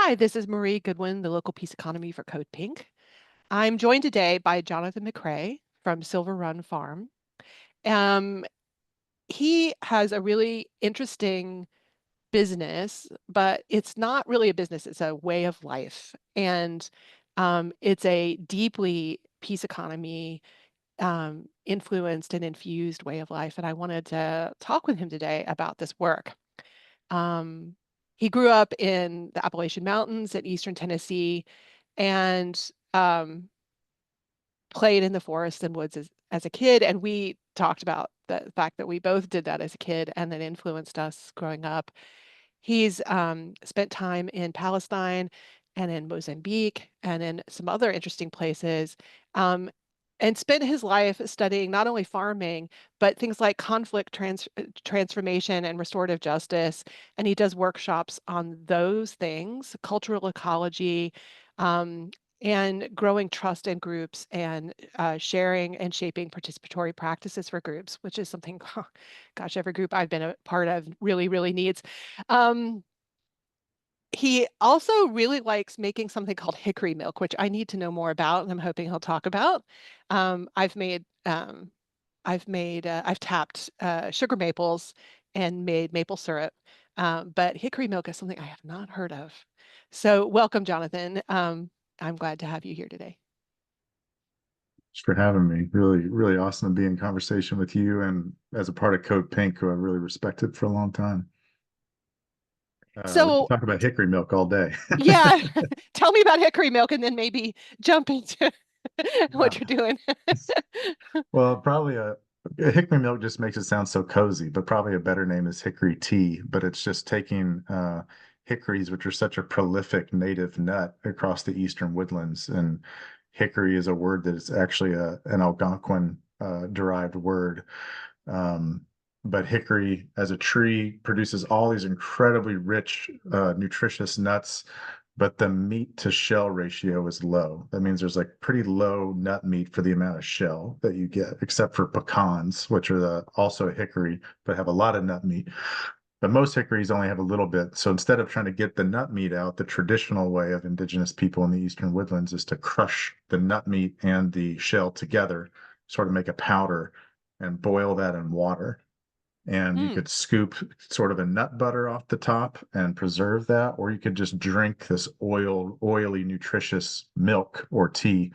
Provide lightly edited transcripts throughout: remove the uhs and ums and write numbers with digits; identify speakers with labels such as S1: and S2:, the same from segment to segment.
S1: Hi, this is Marie Goodwin, the local peace economy for CODEPINK. I'm joined today by Jonathan McRay from Silver Run Farm. Um, he has a really interesting business, but it's not really a business, it's a way of life. And it's a deeply peace economy influenced and infused way of life. And I wanted to talk with him today about this work. Um, he grew up in the Appalachian Mountains in eastern Tennessee and played in the forest and woods as a kid. And we talked about the fact that we both did that as a kid and that influenced us growing up. He's spent time in Palestine and in Mozambique and in some other interesting places, and spent his life studying not only farming, but things like transformation and restorative justice. And he does workshops on those things, cultural ecology, um, and growing trust in groups and sharing and shaping participatory practices for groups, which is something, gosh, every group I've been a part of really needs. Um, he also really likes making something called hickory milk, which I need to know more about, and I'm hoping he'll talk about. Um, I've made, um, I've tapped sugar maples and made maple syrup, but hickory milk is something I have not heard of. So welcome, Jonathan. I'm glad to have you here today.
S2: Thanks for having me. Really awesome to be in conversation with you and as a part of Code Pink, who I've really respected for a long time. We can
S1: So
S2: talk about hickory milk all day.
S1: yeah, tell me about hickory milk and then maybe jump into
S2: Yeah.
S1: what you're doing.
S2: Well, probably a hickory milk just makes it sound so cozy, but probably a better name is hickory tea. But it's just taking hickories, which are such a prolific native nut across the eastern woodlands. And hickory is a word that is actually an Algonquin derived word. Um, but hickory as a tree produces all these incredibly rich, nutritious nuts, but the meat to shell ratio is low. That means there's like pretty low nut meat for the amount of shell that you get, except for pecans, which are also hickory, but have a lot of nut meat. But most hickories only have a little bit. So instead of trying to get the nut meat out, the traditional way of indigenous people in the eastern woodlands is to crush the nut meat and the shell together, sort of make a powder and boil that in water, and you
S1: Hmm.
S2: could scoop sort of a nut butter off the top and preserve that, or you could just drink this oily, nutritious milk or tea,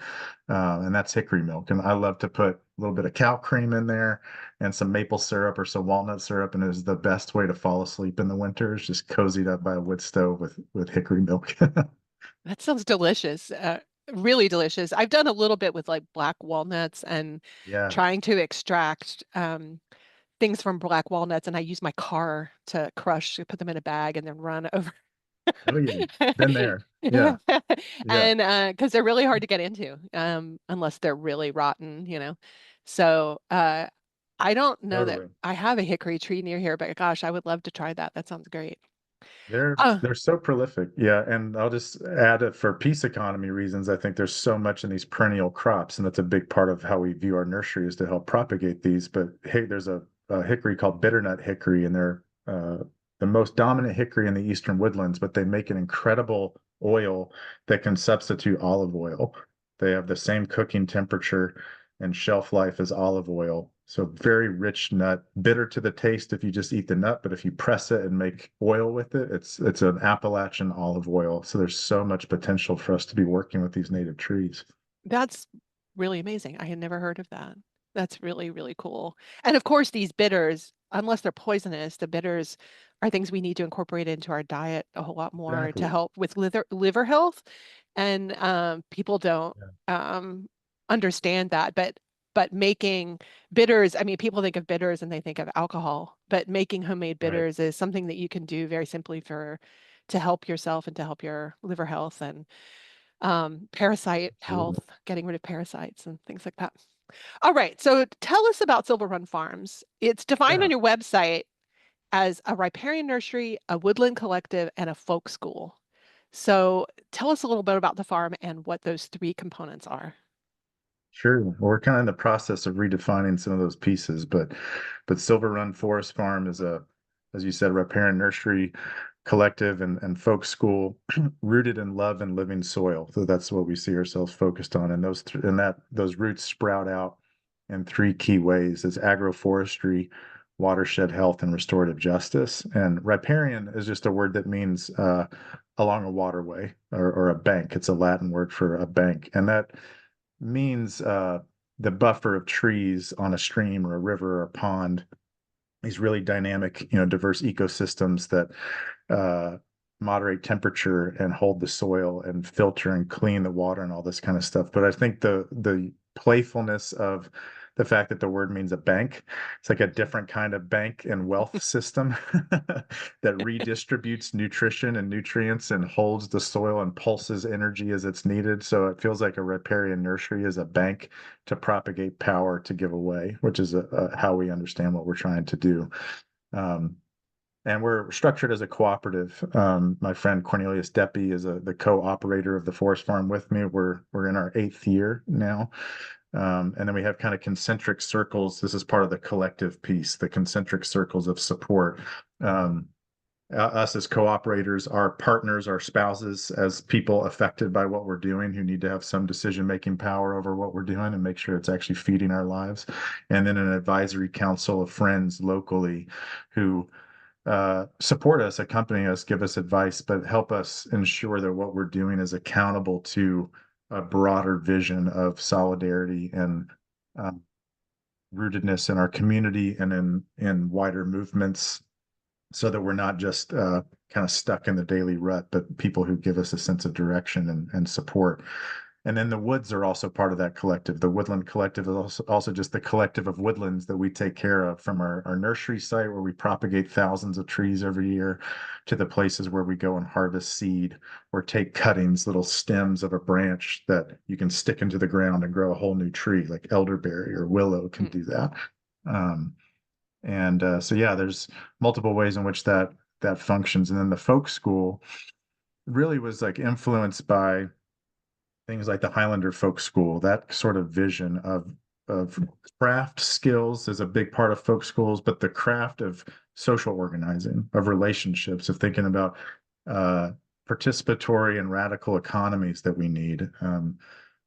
S2: and that's hickory milk. And I love to put a little bit of cow cream in there and some maple syrup or some walnut syrup, and it is the best way to fall asleep in the winter. Is just cozied up by a wood stove with hickory milk.
S1: That sounds delicious. Really delicious. I've done a little bit with like black walnuts and
S2: Yeah.
S1: trying to extract things from black walnuts, and I use my car to crush, put them in a bag, and then run over.
S2: Oh yeah. Been there. Yeah. Yeah.
S1: And because they're really hard to get into, unless they're really rotten, So I don't know that
S2: Totally.
S1: I have a hickory tree near here, but gosh, I would love to try that. That sounds great.
S2: They're
S1: Oh,
S2: they're so prolific. Yeah, and I'll just add it for peace economy reasons. I think there's so much in these perennial crops, and that's a big part of how we view our nursery is to help propagate these. But hey, there's a hickory called bitternut hickory, and they're the most dominant hickory in the eastern woodlands, but they make an incredible oil that can substitute olive oil. They have the same cooking temperature and shelf life as olive oil. So very rich nut, bitter to the taste if you just eat the nut, but if you press it and make oil with it, it's an Appalachian olive oil. So there's so much potential for us to be working with these native trees.
S1: that's really amazing. I had never heard of that. That's really cool. And of course, these bitters, unless they're poisonous, the bitters are things we need to incorporate into our diet a whole lot more to
S2: Exactly.
S1: help with liver health. And people don't
S2: Yeah.
S1: understand that. But making bitters, I mean, people think of bitters and they think of alcohol, but making homemade
S2: Right.
S1: bitters is something that you can do very simply for to help yourself and to help your liver health and parasite health,
S2: Absolutely.
S1: getting rid of parasites and things like that. All right, so tell us about Silver Run Farms. It's defined
S2: Yeah.
S1: on your website as a riparian nursery, a woodland collective, and a folk school. So tell us a little bit about the farm and what those three components are.
S2: Sure. Well, we're kind of in the process of redefining some of those pieces, but Silver Run Forest Farm is a as you said, Riparian Nursery Collective and Folk School, rooted in love and living soil. So that's what we see ourselves focused on. And those roots sprout out in three key ways: is agroforestry, watershed health, and restorative justice. And riparian is just a word that means along a waterway or a bank. It's a Latin word for a bank, and that means the buffer of trees on a stream or a river or a pond, these really dynamic, diverse ecosystems that uh, moderate temperature and hold the soil and filter and clean the water and all this kind of stuff. But I think the playfulness of the fact that the word means a bank, it's like a different kind of bank and wealth system that redistributes nutrition and nutrients and holds the soil and pulses energy as it's needed. So it feels like a riparian nursery is a bank to propagate power to give away, which is how we understand what we're trying to do. Um, and we're structured as a cooperative. My friend Cornelius Deppy is the co-operator of the forest farm with me. We're in our 8th year now. And then we have kind of concentric circles. This is part of the collective piece, the concentric circles of support. Um, us as cooperators, our partners, our spouses, as people affected by what we're doing who need to have some decision-making power over what we're doing and make sure it's actually feeding our lives. And then an advisory council of friends locally who support us, accompany us, give us advice, but help us ensure that what we're doing is accountable to a broader vision of solidarity and um, rootedness in our community and in wider movements, so that we're not just kind of stuck in the daily rut, but people who give us a sense of direction and support. And then the woods are also part of that collective. The Woodland Collective is also just the collective of woodlands that we take care of, from our nursery site where we propagate thousands of trees every year to the places where we go and harvest seed or take cuttings, little stems of a branch that you can stick into the ground and grow a whole new tree, like elderberry or willow can
S1: Mm.
S2: do that. Um, and so, yeah, there's multiple ways in which that functions. And then the folk school really was like influenced by things like the Highlander Folk School. That sort of vision of craft skills is a big part of folk schools, but the craft of social organizing, of relationships, of thinking about uh, participatory and radical economies that we need.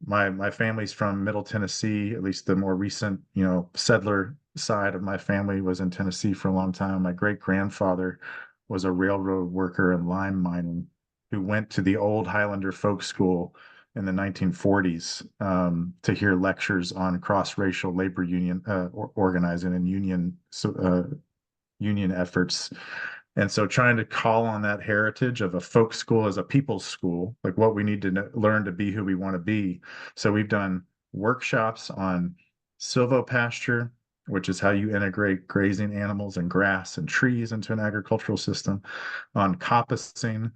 S2: My family's from Middle Tennessee. At least the more recent, settler side of my family was in Tennessee for a long time. My great grandfather was a railroad worker in lime mining who went to the old Highlander Folk School in the 1940s to hear lectures on cross-racial labor union organizing and union efforts. And so trying to call on that heritage of a folk school as a people's school, like what we need to learn to be who we want to be. So we've done workshops on silvopasture, which is how you integrate grazing animals and grass and trees into an agricultural system, on coppicing,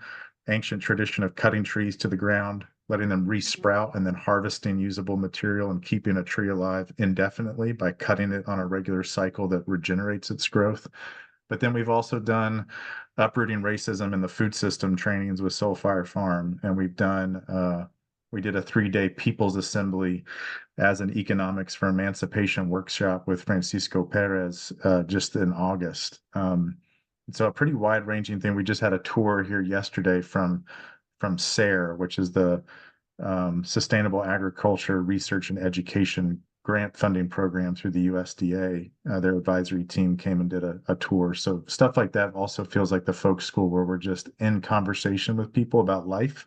S2: ancient tradition of cutting trees to the ground, letting them resprout, and then harvesting usable material and keeping a tree alive indefinitely by cutting it on a regular cycle that regenerates its growth. But then we've also done uprooting racism in the food system trainings with Soul Fire Farm, and we did a 3-day People's Assembly as an economics for emancipation workshop with Francisco Perez just in August. So a pretty wide-ranging thing. We just had a tour here yesterday from SARE, which is the Sustainable Agriculture Research and Education grant funding program through the USDA. Their advisory team came and did a tour. So stuff like that also feels like the folk school, where we're just in conversation with people about life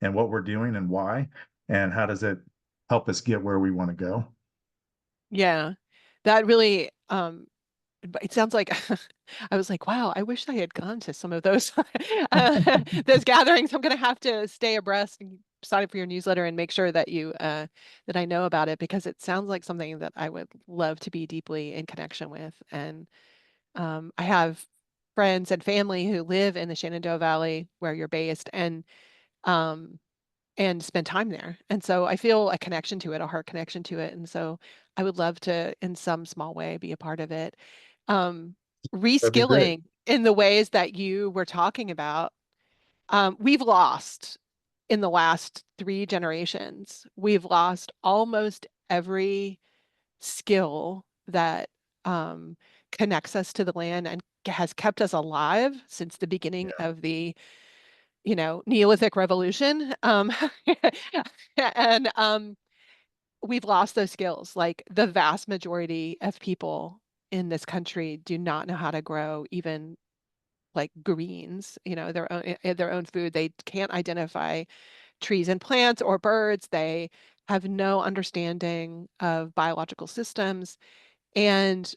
S2: and what we're doing and why, and how does it help us get where we want to go.
S1: Yeah, that really, but it sounds like I was like, wow, I wish I had gone to some of those those gatherings. I'm gonna have to stay abreast and sign up for your newsletter and make sure that that I know about it, because it sounds like something that I would love to be deeply in connection with. And I have friends and family who live in the Shenandoah Valley where you're based, um, and spend time there. And so I feel a connection to it, a heart connection to it. And so I would love to, in some small way, be a part of it. Um,
S2: That'd be great.
S1: Reskilling in the ways that you were talking about, we've lost in the last 3 generations. We've lost almost every skill that um, connects us to the land and has kept us alive since the beginning
S2: Yeah.
S1: of the, Neolithic revolution. And we've lost those skills. Like the vast majority of people in this country do not know how to grow even like greens, their own food. They can't identify trees and plants or birds. They have no understanding of biological systems. And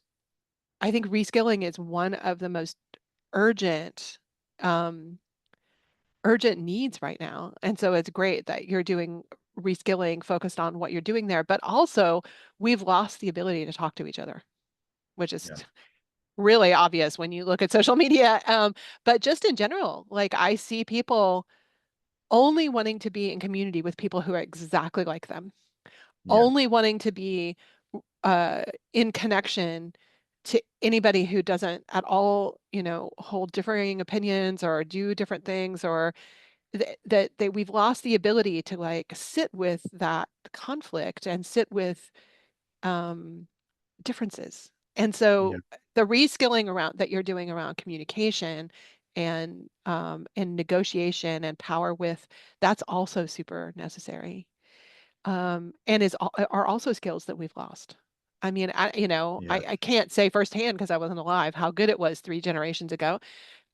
S1: I think reskilling is one of the most urgent um, urgent needs right now. And so it's great that you're doing reskilling focused on what you're doing there, but also we've lost the ability to talk to each other, which is
S2: Yeah.
S1: really obvious when you look at social media. But just in general, like I see people only wanting to be in community with people who are exactly like them,
S2: Yeah.
S1: only wanting to be uh, in connection to anybody who doesn't at all, hold differing opinions or do different things, or that we've lost the ability to like sit with that conflict and sit with um, differences. And
S2: Yeah.
S1: so the reskilling around that you're doing around communication and negotiation and power with, that's also super necessary. And are also skills that we've lost. I mean,
S2: Yeah.
S1: I can't say firsthand because I wasn't alive how good it was 3 generations ago.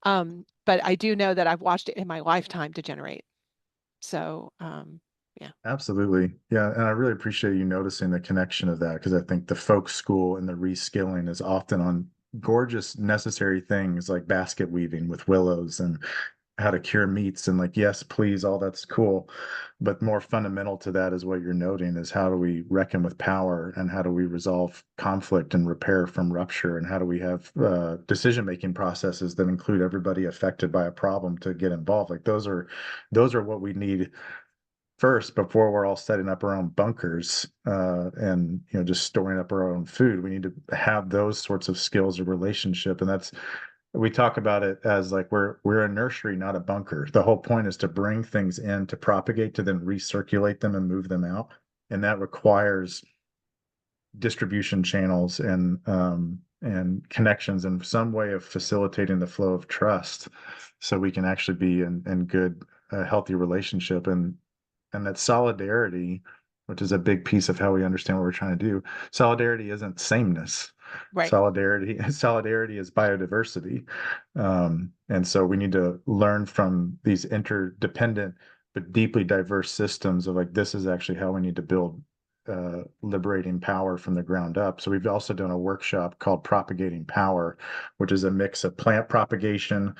S1: But I do know that I've watched it in my lifetime degenerate. So, yeah,
S2: Absolutely. Yeah. And I really appreciate you noticing the connection of that because I think the folk school and the reskilling is often on gorgeous, necessary things like basket weaving with willows and how to cure meats. And like, yes, please, all that's cool. But more fundamental to that is what you're noting is how do we reckon with power and how do we resolve conflict and repair from rupture? And how do we have decision-making processes that include everybody affected by a problem to get involved? Like those are what we need first before we're all setting up our own bunkers and just storing up our own food. We need to have those sorts of skills of relationship, and that's we talk about it as like we're a nursery, not a bunker. The whole point is to bring things in to propagate, to then recirculate them and move them out, and that requires distribution channels and connections and some way of facilitating the flow of trust so we can actually be in good healthy relationship and that solidarity, which is a big piece of how we understand what we're trying to do. Solidarity isn't sameness.
S1: right.
S2: Solidarity is biodiversity. And so we need to learn from these interdependent but deeply diverse systems of like this is actually how we need to build liberating power from the ground up. So we've also done a workshop called Propagating Power, which is a mix of plant propagation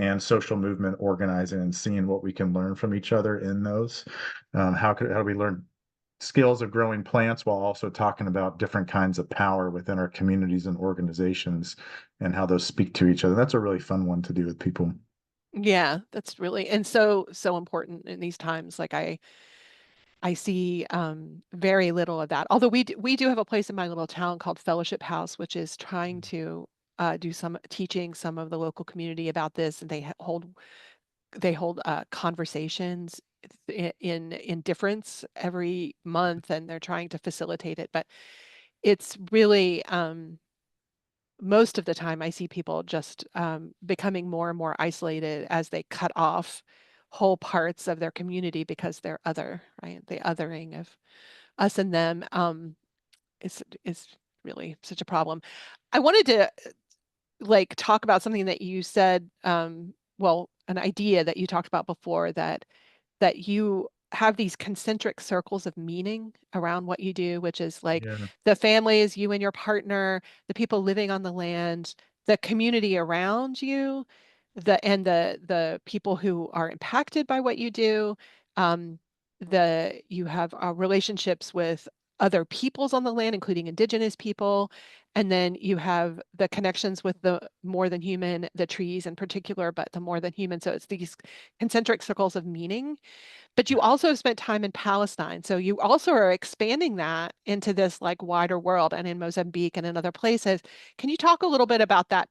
S2: and social movement organizing and seeing what we can learn from each other in those. How do we learn skills of growing plants while also talking about different kinds of power within our communities and organizations and how those speak to each other? That's a really fun one to do with people.
S1: Yeah, that's really and so important in these times. Like I see very little of that. Although we do have a place in my little town called Fellowship House, which is trying to do some teaching some of the local community about this, and they hold conversations in difference every month, and they're trying to facilitate it. But it's really most of the time I see people just becoming more and more isolated as they cut off whole parts of their community because they're other, right? The othering of us and them is really such a problem. I wanted to like talk about something that you said, well, an idea that you talked about before that you have these concentric circles of meaning around what you do, which is like
S2: Yeah.
S1: the families, you and your partner, the people living on the land, the community around you, the people who are impacted by what you do. Um, you have relationships with other peoples on the land, including indigenous people. And then you have the connections with the more than human, the trees in particular, but the more than human. So it's these concentric circles of meaning. But you also have spent time in Palestine. So you also are expanding that into this like wider world and in Mozambique and in other places. Can you talk a little bit about that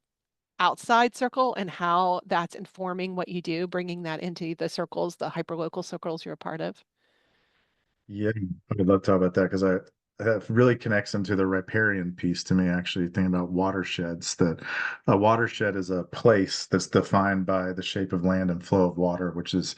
S1: outside circle and how that's informing what you do, bringing that into the circles, the hyperlocal circles you're a part of?
S2: Yeah, I would love to talk about that because that really connects into the riparian piece to me, actually, thinking about watersheds, that a watershed is a place that's defined by the shape of land and flow of water, which is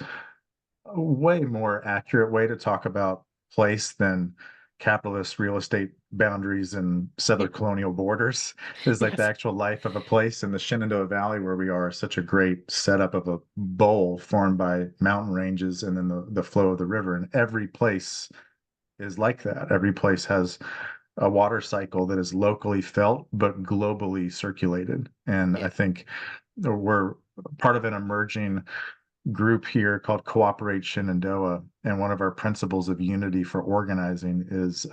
S2: a way more accurate way to talk about place than capitalist real estate boundaries and
S1: Yeah.
S2: settler colonial borders. Is like the
S1: Yes.
S2: actual life of a place. And the Shenandoah Valley, where we are, is such a great setup of a bowl formed by mountain ranges and then the flow of the river. And every place is like that. Every place has a water cycle that is locally felt but globally circulated. And I
S1: Yeah.
S2: think we're part of an emerging group here called Cooperate Shenandoah. And one of our principles of unity for organizing is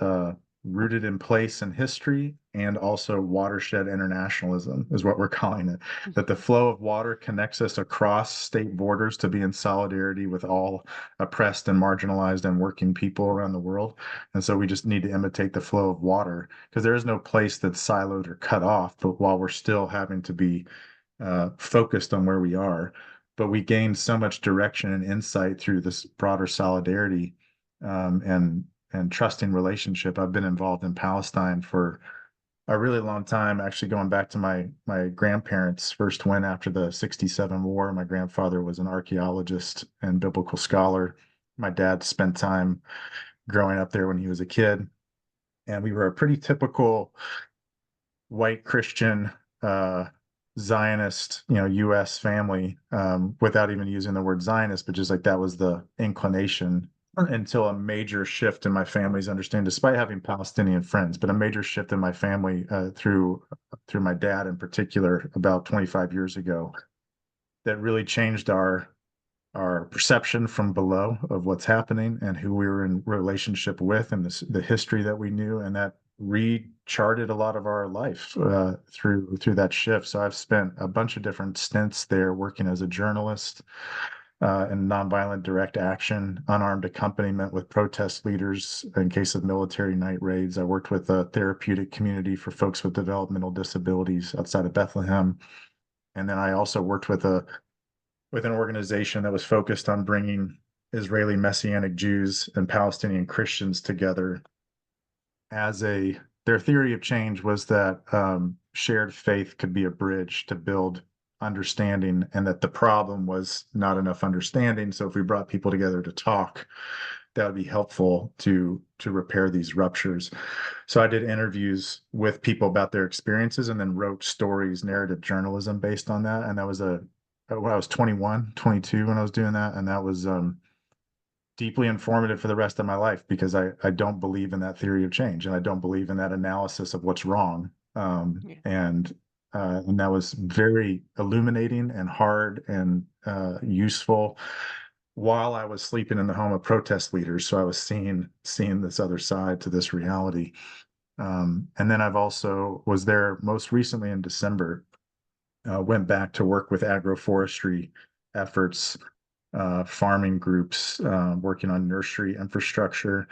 S2: rooted in place and history, and also watershed internationalism is what we're calling it. That the flow of water connects us across state borders to be in solidarity with all oppressed and marginalized and working people around the world. And so we just need to imitate the flow of water, because there is no place that's siloed or cut off, but while we're still having to be focused on where we are. But we gained so much direction and insight through this broader solidarity, and trusting relationship. I've been involved in Palestine for a really long time, actually going back to my grandparents' first win after the 67 war. My grandfather was an archaeologist and biblical scholar. My dad spent time growing up there when he was a kid. And we were a pretty typical white Christian Zionist, U.S. family, without even using the word Zionist, but just like that was the inclination until a major shift in my family's understanding, despite having Palestinian friends, but a major shift in my family through my dad in particular about 25 years ago that really changed our perception from below of what's happening and who we were in relationship with, and the history that we knew, and that recharted a lot of our life through that shift. So I've spent a bunch of different stints there working as a journalist in nonviolent direct action, unarmed accompaniment with protest leaders in case of military night raids. I worked with a therapeutic community for folks with developmental disabilities outside of Bethlehem. And then I also worked with an organization that was focused on bringing Israeli Messianic Jews and Palestinian Christians together as their theory of change was that shared faith could be a bridge to build understanding, and that the problem was not enough understanding. So if we brought people together to talk, that would be helpful to repair these ruptures. So I did interviews with people about their experiences and then wrote stories, narrative journalism based on that. And that was when I was 21, 22 when I was doing that. And that was deeply informative for the rest of my life, because I don't believe in that theory of change, and I don't believe in that analysis of what's wrong.
S1: Yeah.
S2: And that was very illuminating and hard and useful while I was sleeping in the home of protest leaders. So I was seeing this other side to this reality. And then I've also was there most recently in December, went back to work with agroforestry efforts, farming groups, working on nursery infrastructure,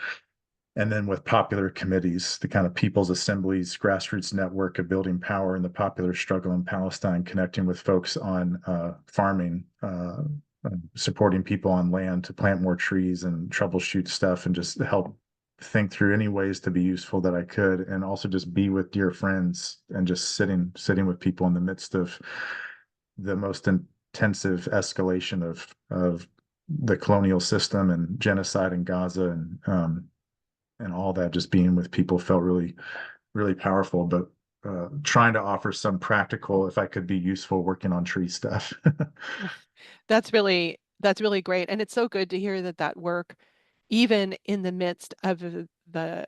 S2: and then with popular committees, the kind of people's assemblies, grassroots network of building power in the popular struggle in Palestine, connecting with folks on farming, supporting people on land to plant more trees and troubleshoot stuff, and just help think through any ways to be useful that I could, and also just be with dear friends and just sitting with people in the midst of the most intensive escalation of the colonial system and genocide in Gaza, and all that. Just being with people felt really powerful. But trying to offer some practical, if I could be useful, working on tree stuff.
S1: That's really great. And it's so good to hear that that work, even in the midst of the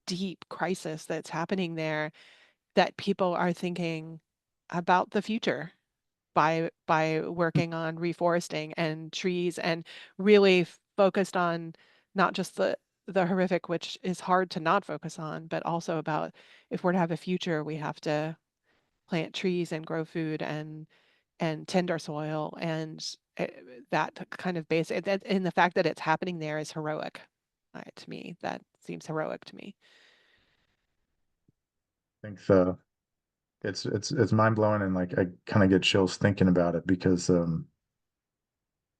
S1: deep crisis that's happening there, that people are thinking about the future by working on reforesting and trees, and really focused on not just the horrific, which is hard to not focus on, but also about, if we're to have a future, we have to plant trees and grow food and tend our soil, and that kind of basic, and the fact that it's happening there is heroic. To me, that seems heroic to me.
S2: I think it's mind blowing, and like I kind of get chills thinking about it, because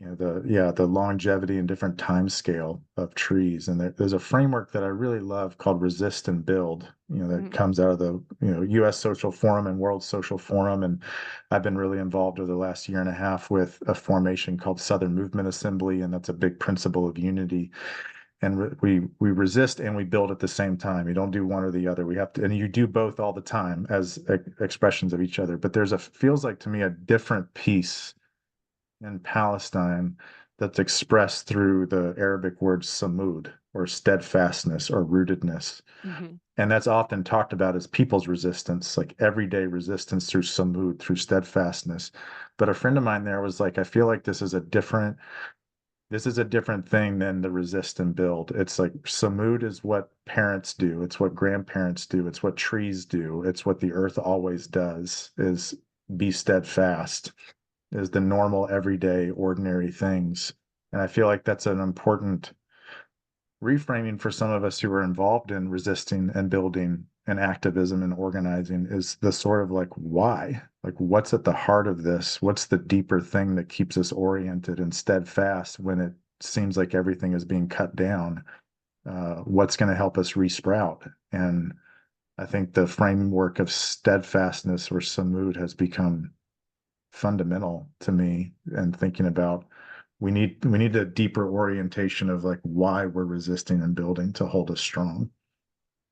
S2: the longevity and different time scale of trees. And there's a framework that I really love called resist and build, that
S1: Mhm.
S2: comes out of the, US Social Forum and World Social Forum. And I've been really involved over the last year and a half with a formation called Southern Movement Assembly, and that's a big principle of unity. And we resist and we build at the same time. You don't do one or the other. We have to, and you do both all the time as expressions of each other. But there's a feels like to me a different piece in Palestine that's expressed through the Arabic word samud or steadfastness or rootedness.
S1: Mhm.
S2: And that's often talked about as people's resistance, like everyday resistance through samud, through steadfastness. But a friend of mine there was like, I feel like this is a different thing than the resist and build. It's like samud is what parents do. It's what grandparents do. It's what trees do. It's what the earth always does is be steadfast, is the normal, everyday, ordinary things. And I feel like that's an important reframing for some of us who are involved in resisting and building and activism and organizing is the sort of like why, like what's at the heart of this? What's the deeper thing that keeps us oriented and steadfast when it seems like everything is being cut down? What's going to help us resprout? And I think the framework of steadfastness or samud has become fundamental to me and thinking about we need a deeper orientation of like why we're resisting and building to hold us strong.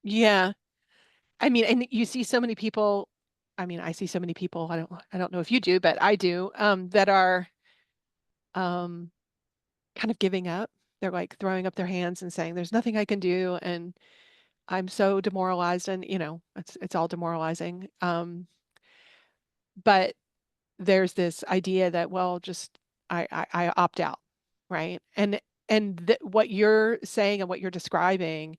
S1: Yeah. I mean, and you see so many people, I mean, I see so many people, I don't know if you do, but I do, that are um kind of giving up. They're like throwing up their hands and saying, there's nothing I can do, and I'm so demoralized, and it's all demoralizing. But there's this idea that, well, just I opt out, right? And th what you're saying and what you're describing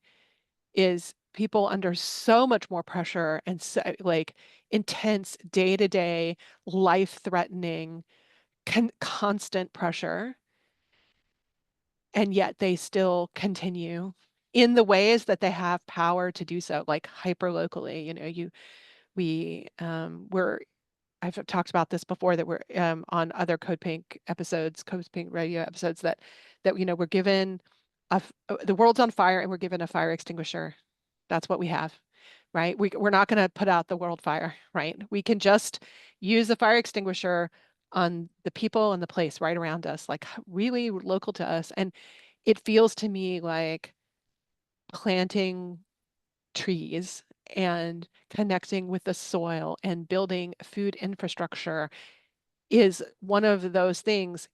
S1: is people under so much more pressure and so, like intense day-to-day, life-threatening, constant pressure, and yet they still continue in the ways that they have power to do so, like hyper locally. We're I've talked about this before, that we're on other Code Pink radio episodes, that we're given the world's on fire and we're given a fire extinguisher. That's what we have, right? We're not going to put out the world fire, right? We can just use the fire extinguisher on the people and the place right around us, like really local to us. And it feels to me like planting trees and connecting with the soil and building food infrastructure is one of those things,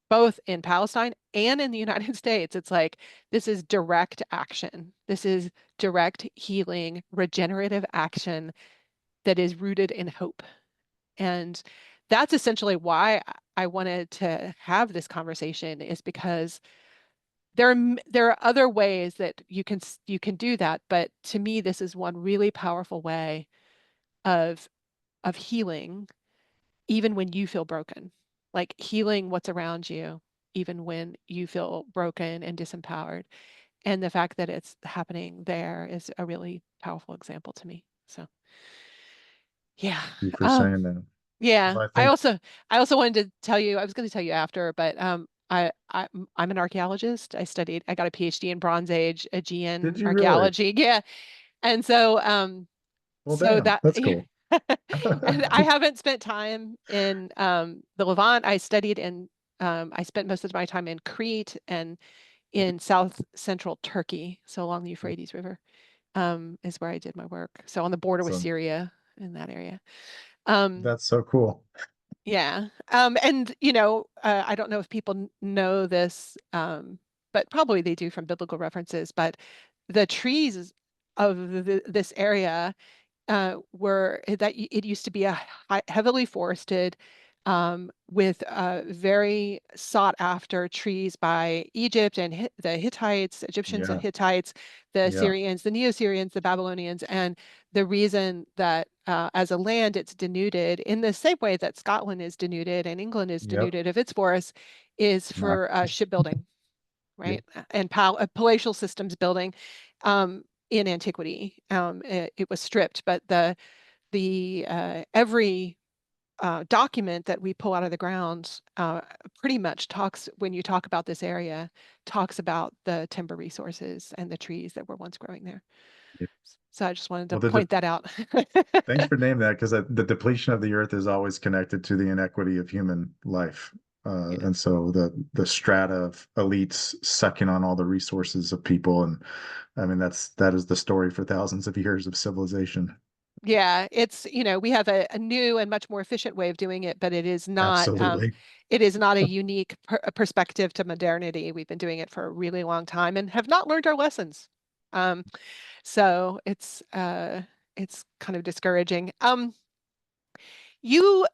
S1: both in Palestine and in the United States. It's like this is direct action. This is direct healing, regenerative action that is rooted in hope. And that's essentially why I wanted to have this conversation, is because there are other ways that you can do that, but to me this is one really powerful way of healing, even when you feel broken, like healing what's around you, even when you feel broken and disempowered. And the fact that it's happening there is a really powerful example to me. So, yeah.
S2: Thank you for
S1: Um,
S2: saying that.
S1: yeah.
S2: Well, I
S1: I
S2: think,
S1: also I also wanted to tell you, I was going to tell you after, but I'm an archaeologist. I got a PhD in Bronze Age Aegean
S2: did you really?
S1: archaeology. Yeah. And so
S2: Well,
S1: so
S2: damn,
S1: that
S2: that's cool.
S1: and I haven't spent time in the Levant. I spent most of my time in Crete and in south central Turkey, so along the Euphrates River, is where I did my work. So on the border with
S2: So
S1: Syria, in that area. Um,
S2: that's so cool.
S1: yeah. And I don't know if people know this, but probably they do from biblical references, but the trees of this area it used to be a heavily forested, with very sought after trees by Egypt and the Hittites, Egyptians and
S2: Yeah.
S1: Hittites, the
S2: Yeah.
S1: Syrians, the Neo-Syrians, the Babylonians. And the reason that as a land it's denuded in the same way that Scotland is denuded and England is
S2: Yep.
S1: denuded of its forests is
S2: Not.
S1: for shipbuilding,
S2: Yep.
S1: right? And palatial systems building. In antiquity, it was stripped, but the every document that we pull out of the ground pretty much talks, when you talk about this area, talks about the timber resources and the trees that were once growing there.
S2: Yeah.
S1: So I just wanted to
S2: Well, the
S1: point that out.
S2: thanks for naming that because the depletion of the earth is always connected to the inequity of human life.
S1: Yeah.
S2: And so the strata of elites sucking on all the resources of people. And I mean, that is the story for thousands of years of civilization.
S1: Yeah, it's, we have a new and much more efficient way of doing it, but
S2: Absolutely.
S1: it is not a unique perspective to modernity. We've been doing it for a really long time and have not learned our lessons. Um, so it's kind of discouraging. You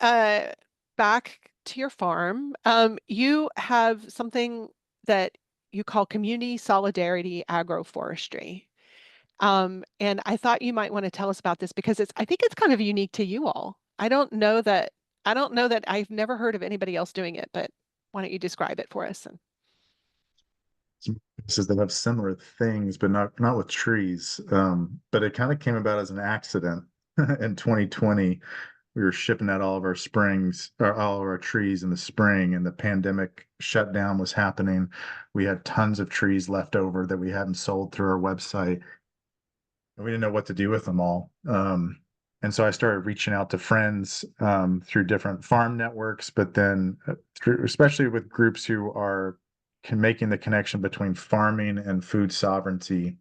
S1: back to your farm, you have something that you call community solidarity agroforestry. And I thought you might want to tell us about this because I think it's kind of unique to you all. I don't know that I've never heard of anybody else doing it, but why don't you describe it for us? And
S2: Some places that have similar things, but not with trees. But it kind of came about as an accident in 2020. We were shipping out all of our springs or all of our trees in the spring, and the pandemic shutdown was happening. We had tons of trees left over that we hadn't sold through our website, and we didn't know what to do with them all. And so I started reaching out to friends through different farm networks, but then through, especially with groups who are making the connection between farming and food sovereignty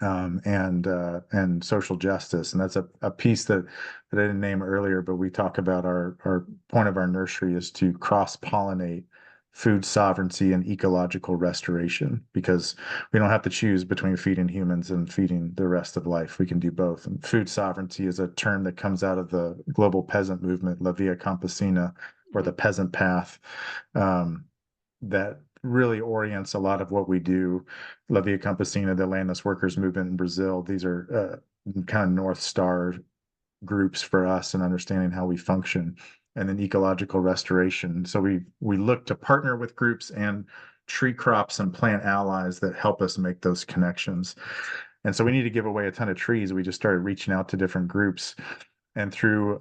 S2: and social justice. And that's a piece that I didn't name earlier, but we talk about our point of our nursery is to cross-pollinate food sovereignty and ecological restoration because we don't have to choose between feeding humans and feeding the rest of life. We can do both. And food sovereignty is a term that comes out of the global peasant movement, La Via Campesina, or
S1: mhm,
S2: the peasant path. That really orients a lot of what we do. La Via Campesina, the landless workers movement in Brazil, these are kind of North Star groups for us and understanding how we function. And then ecological restoration. So we look to partner with groups and tree crops and plant allies that help us make those connections. And so we need to give away a ton of trees. We just started reaching out to different groups and through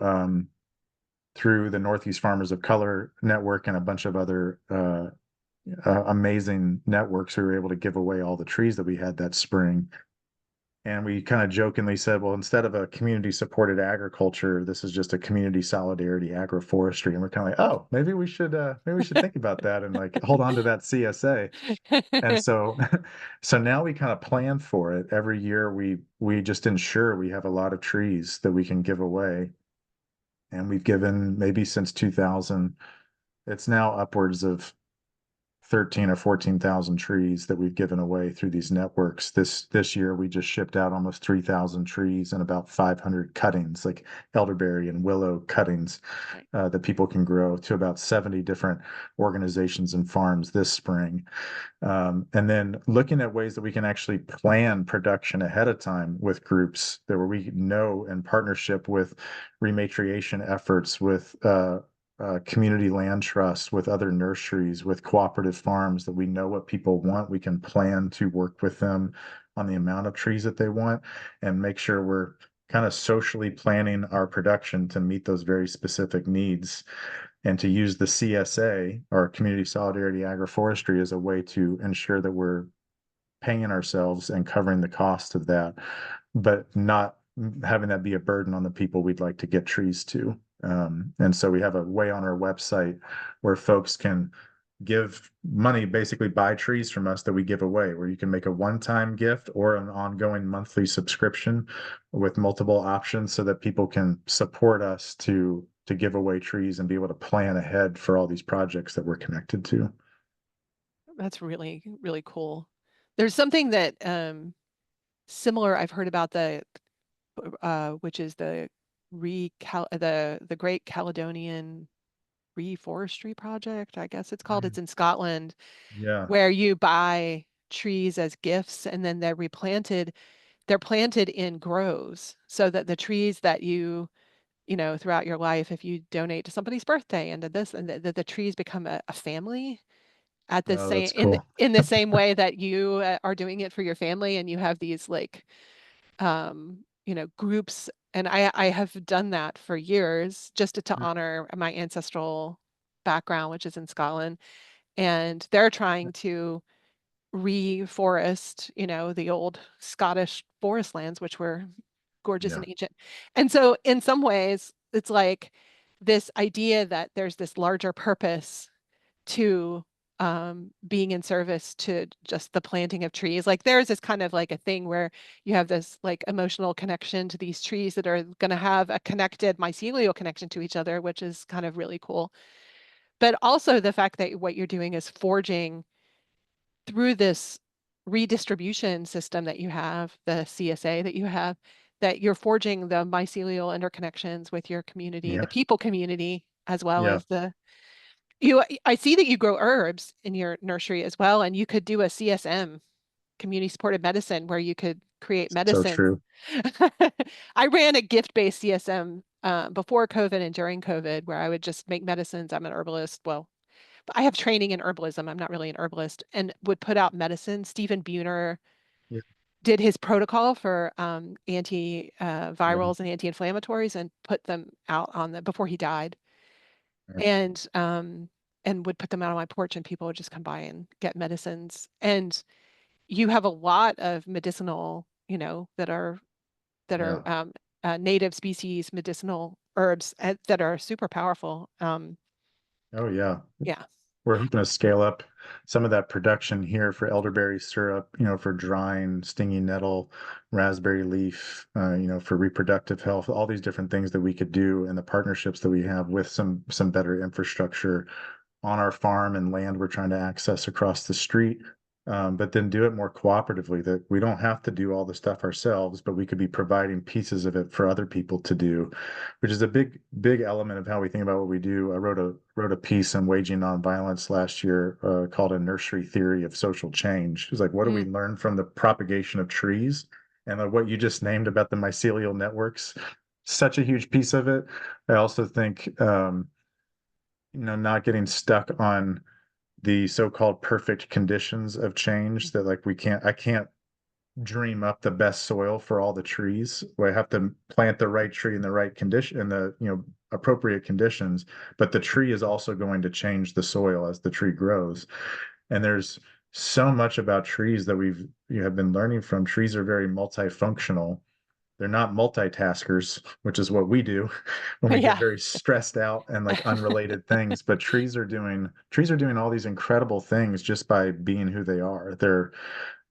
S2: the Northeast Farmers of Color Network and a bunch of other amazing networks, we were able to give away all the trees that we had that spring. And we kind of jokingly said, well, instead of a community supported agriculture, this is just a community solidarity agroforestry. And we're kind of like, oh, maybe we should think about that and like hold on to that CSA. And so so now we kind of plan for it. Every year we just ensure we have a lot of trees that we can give away. And we've given maybe since 2000, it's now upwards of 13 or 14,000 trees that we've given away through these networks. This year we just shipped out almost 3,000 trees and about 500 cuttings, like elderberry and willow cuttings
S1: Right.
S2: that people can grow to about 70 different organizations and farms this spring. And then looking at ways that we can actually plan production ahead of time with groups that where we know in partnership with rematriation efforts, with community land trusts, with other nurseries, with cooperative farms that we know what people want. We can plan to work with them on the amount of trees that they want and make sure we're kind of socially planning our production to meet those very specific needs and to use the CSA or Community Solidarity Agroforestry as a way to ensure that we're paying ourselves and covering the cost of that, but not having that be a burden on the people we'd like to get trees to. And so we have a way on our website where folks can give money, basically buy trees from us that we give away, where you can make a one-time gift or an ongoing monthly subscription with multiple options so that people can support us to give away trees and be able to plan ahead for all these projects that we're connected to.
S1: That's really, really cool. There's something that similar I've heard about which is the Great Caledonian Reforestry Project, I guess it's called. It's in Scotland,
S2: Yeah.
S1: where you buy trees as gifts and then they're planted in groves so that the trees that throughout your life, if you donate to somebody's birthday and to this and the trees become a family at the
S2: Oh,
S1: same
S2: that's cool.
S1: in the same way that you are doing it for your family and you have these like groups And I have done that for years just to
S2: Mm.
S1: honor my ancestral background, which is in Scotland. And they're trying to reforest, the old Scottish forest lands, which were gorgeous
S2: Yeah.
S1: and ancient. And so in some ways, it's like this idea that there's this larger purpose to being in service to just the planting of trees. Like there's this kind of like a thing where you have this like emotional connection to these trees that are going to have a connected mycelial connection to each other, which is kind of really cool. But also the fact that what you're doing is forging through this redistribution system that you have, the CSA that you have, that you're forging the mycelial interconnections with your community, the
S2: Yeah.
S1: people community, as well
S2: Yeah.
S1: as I see that you grow herbs in your nursery as well, and you could do a CSM, community supported medicine, where you could create
S2: So
S1: medicines.
S2: true.
S1: I ran a gift-based CSM before COVID and during COVID, where I would just make medicines. I'm an herbalist. Well, I have training in herbalism. I'm not really an herbalist, and would put out medicine. Stephen Buhner
S2: Yeah.
S1: did his protocol for
S2: Yeah.
S1: virals and anti-inflammatories and put them out on the before he died,
S2: Yeah.
S1: and would put them out on my porch, and people would just come by and get medicines. And you have a lot of medicinal, that are
S2: Yeah.
S1: native species medicinal herbs that are super powerful.
S2: Oh, yeah.
S1: Yeah.
S2: We're hoping to scale up some of that production here for elderberry syrup, for drying, stinging nettle, raspberry leaf, for reproductive health, all these different things that we could do and the partnerships that we have with some better infrastructure on our farm and land we're trying to access across the street. But then do it more cooperatively, that we don't have to do all the stuff ourselves, but we could be providing pieces of it for other people to do, which is a big element of how we think about what we do. I wrote a piece on waging nonviolence last year, called A Nursery Theory of Social Change. It's like, what do we
S1: Mm.
S2: learn from the propagation of trees? And what you just named about the mycelial networks, such a huge piece of it. I also think, not getting stuck on the so-called perfect conditions of change, that like I can't dream up the best soil for all the trees. I have to plant the right tree in the right condition, in the appropriate conditions, but the tree is also going to change the soil as the tree grows. And there's so much about trees that have been learning from. Trees are very multifunctional. They're not multitaskers, which is what we do when we get
S1: Yeah.
S2: very stressed out and like unrelated things. But trees are doing all these incredible things just by being who they are.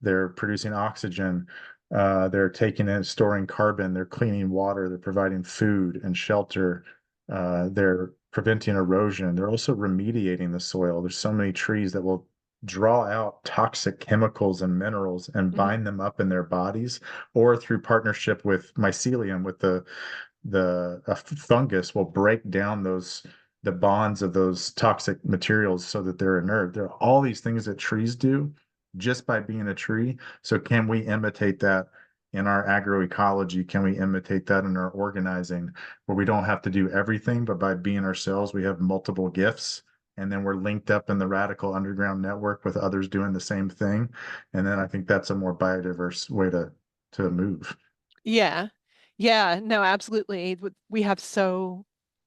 S2: They're producing oxygen, they're taking in, storing carbon, they're cleaning water, they're providing food and shelter, they're preventing erosion. They're also remediating the soil. There's so many trees that will draw out toxic chemicals and minerals and
S1: Mhm.
S2: bind them up in their bodies, or through partnership with mycelium, with the fungus will break down the bonds of those toxic materials so that they're inert. There are all these things that trees do just by being a tree. So can we imitate that in our agroecology? Can we imitate that in our organizing, where we don't have to do everything, but by being ourselves, we have multiple gifts, and then we're linked up in the radical underground network with others doing the same thing. And then I think that's a more biodiverse way to move.
S1: Yeah. Yeah. No, absolutely. We have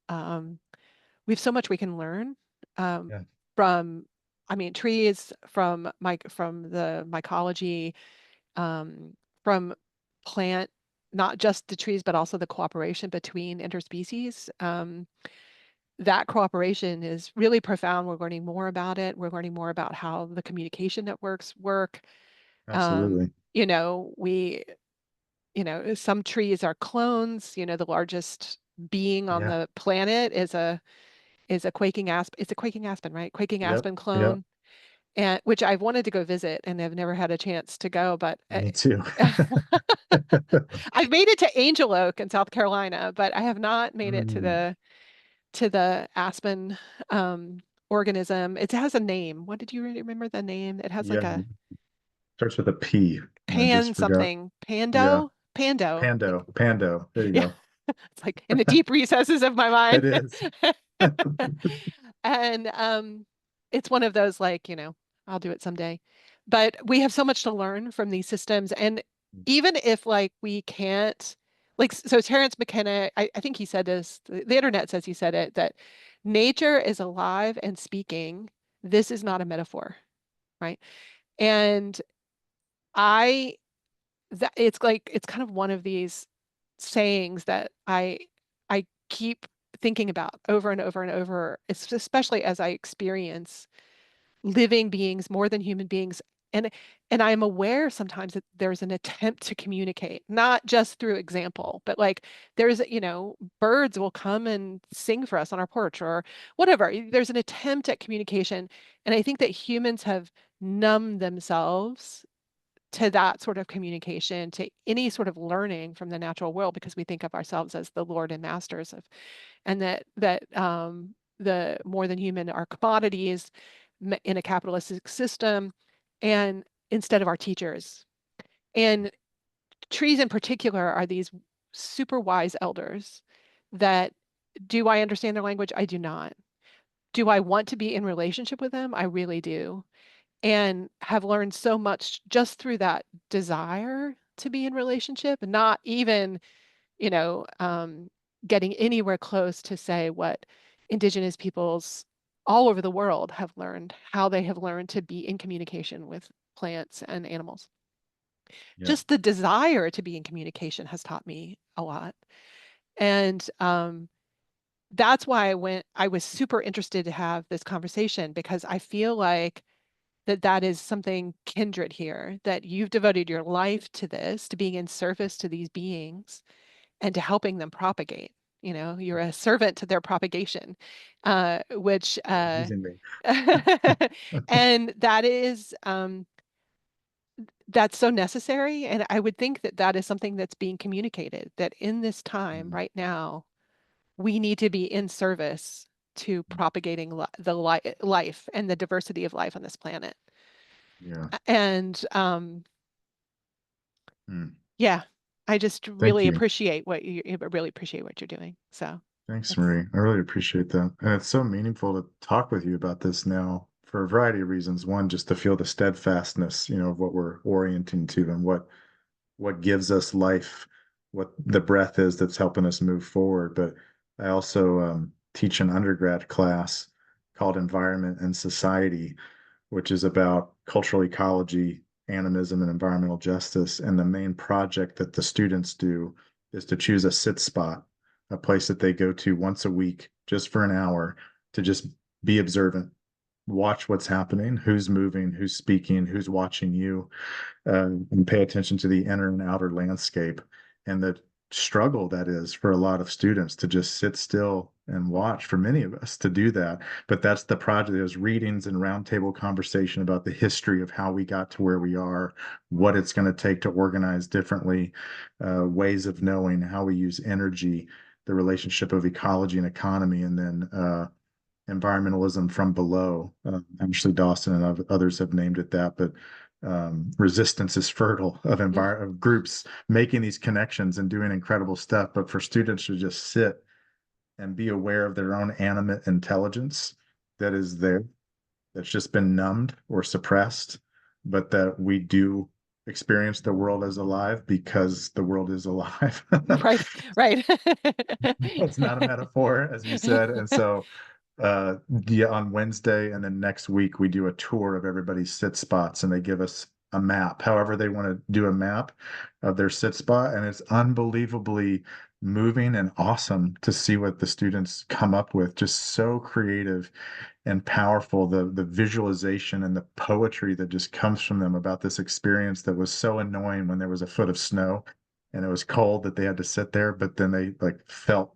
S1: um, we have so much we can learn um,
S2: Yeah,
S1: from, I mean, trees, from the mycology, um, from plant, not just the trees, but also the cooperation between interspecies. That cooperation is really profound. We're learning more about it. We're learning more about how the communication networks work. Um,
S2: absolutely.
S1: you know, we, some trees are clones. The largest being on
S2: Yeah.
S1: the planet is a quaking aspen. It's a quaking aspen, right? Quaking
S2: Yep.
S1: aspen
S2: Yep.
S1: clone, and which I've wanted to go visit and have never had a chance to go. But
S2: Me too.
S1: I've made it to Angel Oak in South Carolina, but I have not made it to
S2: Mm,
S1: the aspen organism. It has a name. What did you remember the name? It has like
S2: yeah.
S1: a
S2: Starts with a P. I
S1: pan
S2: just forgot.
S1: something.
S2: Yeah.
S1: Pando.
S2: Pando. There you
S1: Yeah,
S2: go.
S1: it's like in the deep recesses of my
S2: It
S1: mind.
S2: is.
S1: And it's one of those like, I'll do it someday. But we have so much to learn from these systems. And even if like we can't like, so Terence McKenna, I think he said this, the internet says he said it, that nature is alive and speaking. This is not a metaphor, right? And I, that it's like, it's kind of one of these sayings that I keep thinking about over and over and over, especially as I experience living beings more than human beings. And and I'm aware sometimes that there's an attempt to communicate, not just through example, but like there's, birds will come and sing for us on our porch or whatever. There's an attempt at communication. And I think that humans have numbed themselves to that sort of communication, to any sort of learning from the natural world, because we think of ourselves as the Lord and masters of, and that the more than human are commodities in a capitalistic system, and instead of our teachers. And trees in particular are these super wise elders that, do I understand their language? I do not. Do I want to be in relationship with them? I really do. And have learned so much just through that desire to be in relationship, not even, you know, um, getting anywhere close to say what indigenous peoples all over the world have learned, how they have learned to be in communication with plants and animals.
S2: Yeah.
S1: Just the desire to be in communication has taught me a lot. And that's why I was super interested to have this conversation, because I feel like that is something kindred here, that you've devoted your life to this, to being in service to these beings and to helping them propagate. You're a servant to their propagation, which,
S2: They're using me.
S1: and that's so necessary. And I would think that that is something that's being communicated, that in this time
S2: Mm,
S1: right now, we need to be in service to propagating life and the diversity of life on this planet.
S2: yeah.
S1: And
S2: Mm.
S1: yeah, I just
S2: Thank
S1: really
S2: you.
S1: appreciate really appreciate what you're doing. So
S2: Thanks,
S1: that's
S2: Marie. I really appreciate that. And it's so meaningful to talk with you about this now for a variety of reasons. One, just to feel the steadfastness, of what we're orienting to and what gives us life, what the breath is that's helping us move forward. But I also teach an undergrad class called Environment and Society, which is about cultural ecology, animism, and environmental justice. And the main project that the students do is to choose a sit spot, a place that they go to once a week just for an hour to just be observant, watch what's happening, who's moving, who's speaking, who's watching you, and pay attention to the inner and outer landscape and the struggle that is for a lot of students to just sit still and watch, for many of us to do that. But that's the project. There's readings and roundtable conversation about the history of how we got to where we are, what it's going to take to organize differently, ways of knowing how we use energy, the relationship of ecology and economy, and then environmentalism from below. Ashley Dawson and others have named it that, but resistance is fertile
S1: mm,
S2: of groups making these connections and doing incredible stuff. But for students to just sit and be aware of their own animate intelligence that is there, that's just been numbed or suppressed, but that we do experience the world as alive because the world is alive.
S1: right, right.
S2: It's not a metaphor, as you said. And so yeah, on Wednesday and then next week we do a tour of everybody's sit spots and they give us a map, however they want to do a map of their sit spot. And it's unbelievably moving and awesome to see what the students come up with. Just so creative and powerful, the visualization and the poetry that just comes from them about this experience that was so annoying when there was a foot of snow and it was cold that they had to sit there, but then they like felt,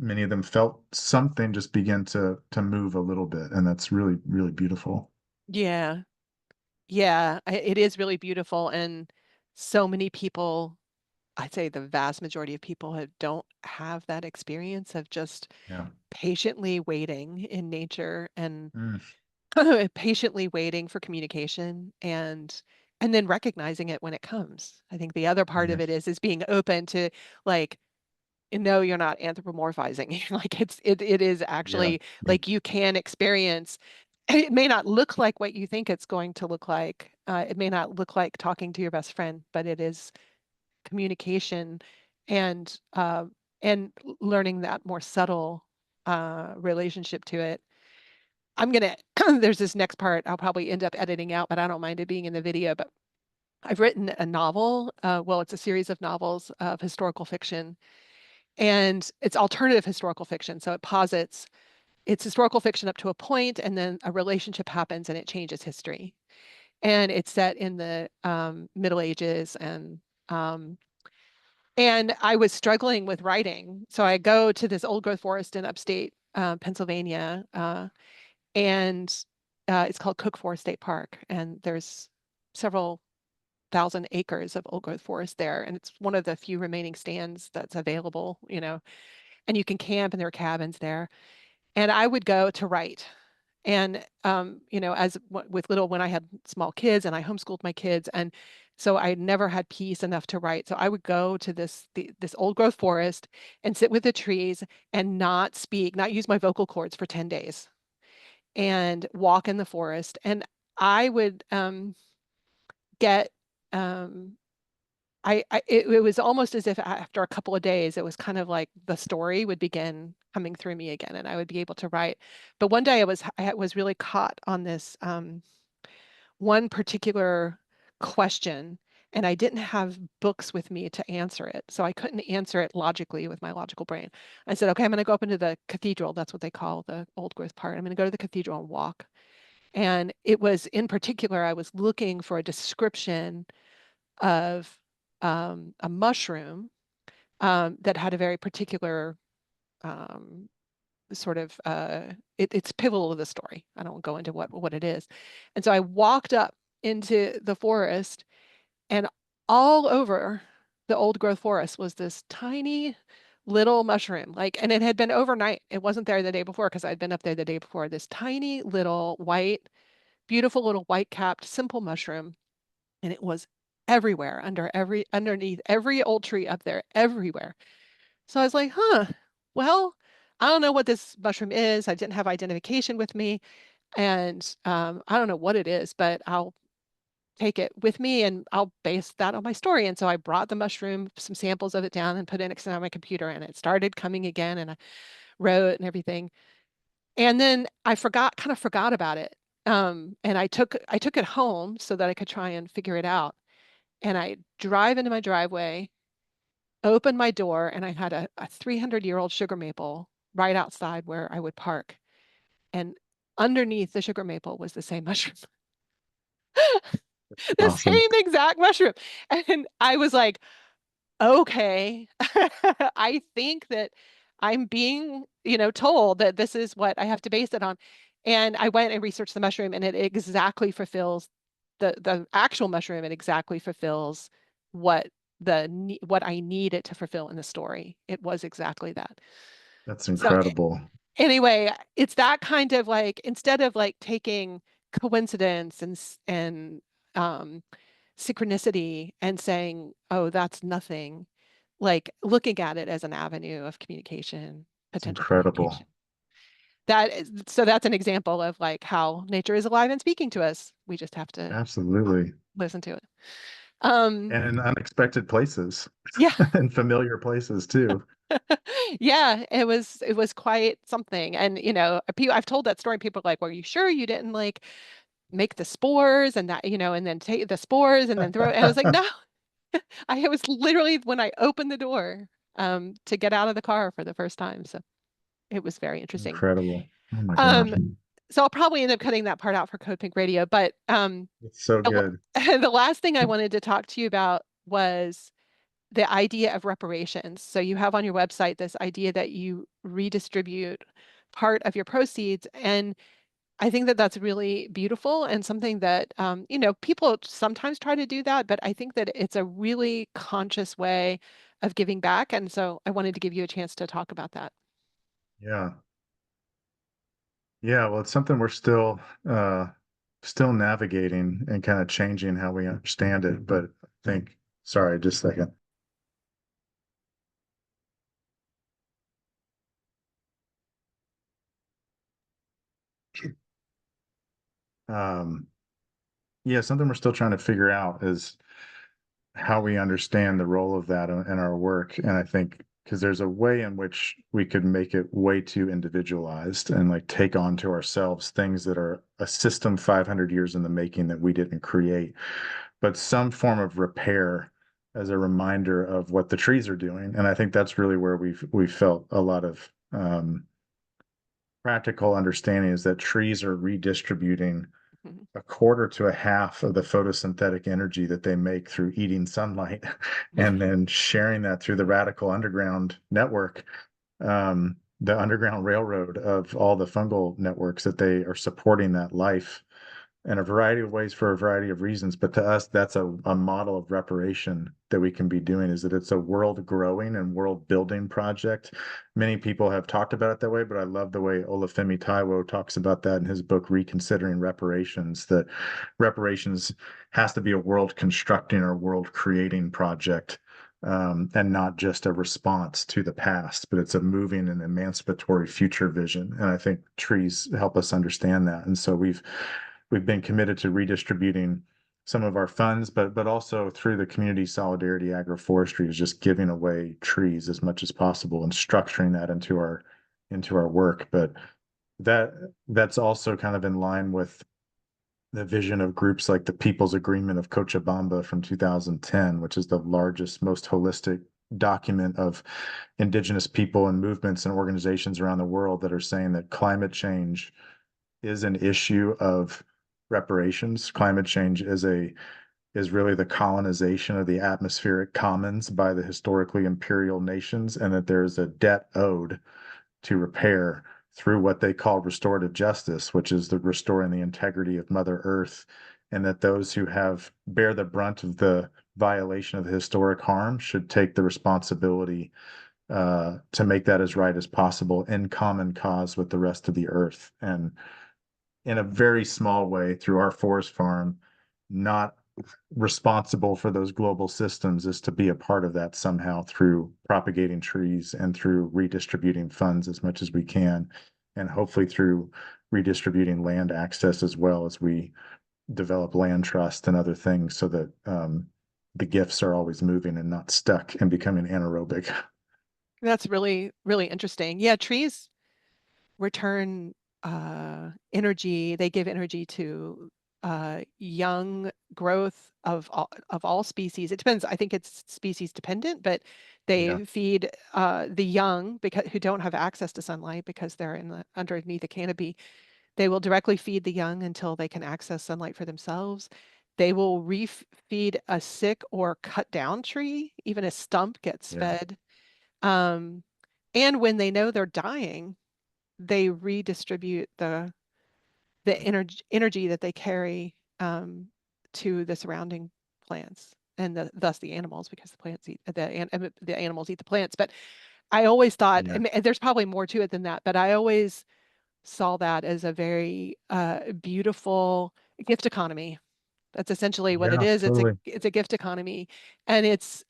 S2: many of them felt something just begin to move a little bit, and that's really really beautiful.
S1: Yeah, yeah, it is really beautiful. And so many people, I'd say the vast majority of people don't have that experience of just
S2: Yeah.
S1: patiently waiting in nature and
S2: Mm,
S1: patiently waiting for communication, and then recognizing it when it comes. I think the other part
S2: yeah.
S1: of it is being open to, like, no, you're not anthropomorphizing. Like, it is
S2: Yeah.
S1: actually,
S2: Yeah.
S1: like, you can experience. It may not look like what you think it's going to look like. It may not look like talking to your best friend, but it is communication and learning that more subtle relationship to it. I'm gonna there's this next part I'll probably end up editing out, but I don't mind it being in the video. But I've written a novel. Well, it's a series of novels of historical fiction, and it's alternative historical fiction. So it posits it's historical fiction up to a point, and then a relationship happens and it changes history. And it's set in the Middle Ages, um, and I was struggling with writing. So I go to this old growth forest in upstate Pennsylvania, and it's called Cook Forest State Park, and there's several thousand acres of old growth forest there, and it's one of the few remaining stands that's available, and you can camp, and there are cabins there. And I would go to write. And as with little when I had small kids and I homeschooled my kids, and so I never had peace enough to write. So I would go to this old growth forest and sit with the trees and not speak, not use my vocal cords for 10 days and walk in the forest. And I would get it was almost as if after a couple of days, it was kind of like the story would begin coming through me again, and I would be able to write. But one day I was really caught on this one particular question, and I didn't have books with me to answer it, so I couldn't answer it logically with my logical brain. I said, okay, I'm going to go up into the cathedral. That's what they call the old growth part. I'm going to go to the cathedral and walk. And it was in particular, I was looking for a description of a mushroom that had a very particular um, sort of it's pivotal to the story. I don't go into what it is. And so I walked up into the forest, and all over the old growth forest was this tiny little mushroom. And it had been overnight. It wasn't there the day before because I'd been up there the day before. This tiny little white, beautiful little white capped simple mushroom, and it was everywhere underneath every old tree up there, everywhere. So I was like, huh, well, I don't know what this mushroom is. I didn't have identification with me, and I don't know what it is, but I'll take it with me and I'll base that on my story. And so I brought the mushroom, some samples of it down, and put it on my computer, and it started coming again, and I wrote and everything. And then kind of forgot about it. And I took it home so that I could try and figure it out. And I drive into my driveway, open my door, and I had a 300-year-old sugar maple right outside where I would park. And underneath the sugar maple was the same mushroom, the
S2: Awesome.
S1: same exact mushroom. And I was like, okay, I think that I'm being, told that this is what I have to base it on. And I went and researched the mushroom, and it exactly fulfills the actual mushroom. It exactly fulfills what what I need it to fulfill in the story. It was exactly that.
S2: That's
S1: So
S2: incredible.
S1: anyway, it's that kind of like instead of like taking coincidence and um, synchronicity and saying, "Oh, that's nothing," like looking at it as an avenue of communication,
S2: It's
S1: potential
S2: incredible.
S1: communication. So that's an example of like how nature is alive and speaking to us. We just have to
S2: Absolutely.
S1: listen to it. Um,
S2: And in unexpected places
S1: yeah,
S2: and familiar places too.
S1: yeah, it was quite something. And I've told that story. And people are like, "Well, are you sure you didn't like make the spores and that, and then take the spores and then throw it?" And I was like, "No, it was literally when I opened the door to get out of the car for the first time." So it was very interesting.
S2: Incredible. Oh my gosh.
S1: Um, so I'll probably end up cutting that part out for Code Pink Radio. But
S2: It's so good.
S1: the last thing I wanted to talk to you about was the idea of reparations. So you have on your website this idea that you redistribute part of your proceeds, and I think that that's really beautiful and something that people sometimes try to do that, but I think that it's a really conscious way of giving back, and so I wanted to give you a chance to talk about that.
S2: Yeah. Yeah, well, it's something we're still navigating and kind of changing how we understand it. But I think, sorry, just a second. Um, yeah, something we're still trying to figure out is how we understand the role of that in our work. And I think because there's a way in which we could make it way too individualized and like take on to ourselves things that are a system 500 years in the making that we didn't create, but some form of repair as a reminder of what the trees are doing. And I think that's really where we've felt a lot of practical understanding is that trees are redistributing
S1: Mhm.
S2: a quarter to a half of the photosynthetic energy that they make through eating sunlight and then sharing that through the radical underground network, the underground railroad of all the fungal networks that they are supporting that life in a variety of ways for a variety of reasons. But to us, that's a model of reparation that we can be doing is that it's a world growing and world building project. Many people have talked about it that way, but I love the way Olufemi Taiwo talks about that in his book, Reconsidering Reparations, that reparations has to be a world constructing or world creating project. And not just a response to the past, but it's a moving and emancipatory future vision. And I think trees help us understand that. And so we've been committed to redistributing some of our funds, but also through the community solidarity agroforestry is just giving away trees as much as possible and structuring that into our work. But that that's also kind of in line with the vision of groups like the People's Agreement of Cochabamba from 2010, which is the largest, most holistic document of indigenous people and movements and organizations around the world that are saying that climate change is an issue of reparations. Climate change is really the colonization of the atmospheric commons by the historically imperial nations, and that there's a debt owed to repair through what they call restorative justice, which is the restoring the integrity of Mother Earth, and that those who have bear the brunt of the violation of the historic harm should take the responsibility to make that as right as possible in common cause with the rest of the earth. And in a very small way through our forest farm, not responsible for those global systems is to be a part of that somehow through propagating trees and through redistributing funds as much as we can, and hopefully through redistributing land access as well as we develop land trust and other things so that the gifts are always moving and not stuck and becoming anaerobic.
S1: That's really, really interesting. Yeah, trees return energy. They give energy to young growth of all species. It depends. I think it's species dependent, but
S2: Yeah,
S1: they feed the young because who don't have access to sunlight because they're in the underneath the canopy. They will directly feed the young until they can access sunlight for themselves. They will refeed a sick or cut down tree. Even a stump gets
S2: yeah,
S1: fed. Um, and when they know they're dying, they redistribute the energy that they carry to the surrounding plants and thus the animals because the plants eat the animals eat the plants. But I always thought,
S2: yeah,
S1: and there's probably more to it than that, but I always saw that as a very beautiful gift economy. That's essentially what it
S2: yeah,
S1: is.
S2: totally.
S1: It's a gift economy, and it's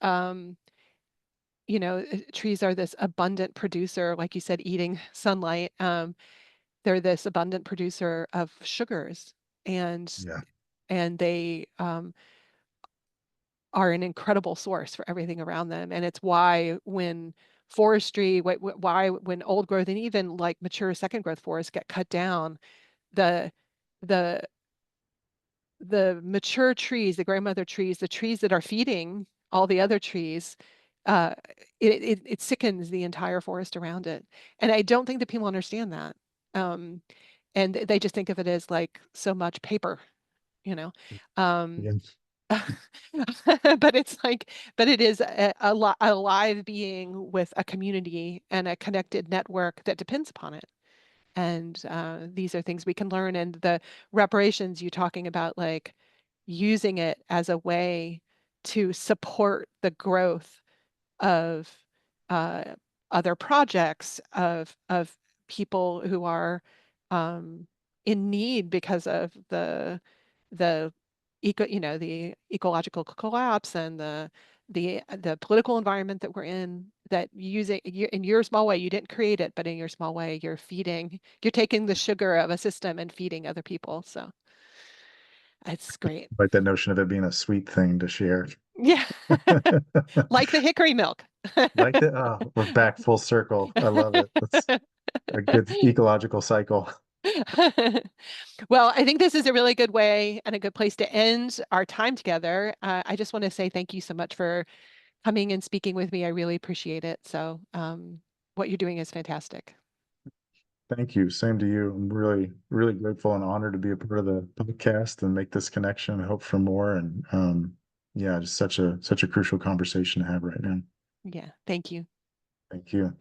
S1: trees are this abundant producer, like you said, eating sunlight. They're this abundant producer of sugars, and
S2: Yeah,
S1: they are an incredible source for everything around them. And it's why when forestry, why when old growth and even like mature second growth forests get cut down, the the the mature trees, the grandmother trees, the trees that are feeding all the other trees, uh, it sickens the entire forest around it. And I don't think that people understand that. Um, and they just think of it as like so much paper, you know. Um,
S2: yeah.
S1: but it's like, but it is a live being with a community and a connected network that depends upon it. And these are things we can learn. And the reparations you talking about, like using it as a way to support the growth of uh, other projects of people who are in need because of the the ecological collapse and the political environment that we're in. That using in your small way, you didn't create it, but in your small way, you're taking the sugar of a system and feeding other people. So it's great.
S2: Like that notion of it being a sweet thing to share.
S1: Yeah. Like the hickory milk.
S2: Like that. Oh, we're back full circle. I love it. That's a good ecological cycle.
S1: Well, I think this is a really good way and a good place to end our time together. I just want to say thank you so much for coming and speaking with me. I really appreciate it. So, what you're doing is fantastic.
S2: Thank you. Same to you. I'm really, really grateful and honored to be a part of the podcast and make this connection. I hope for more. And yeah, just such a crucial conversation to have right now.
S1: Yeah, thank you.
S2: Thank you.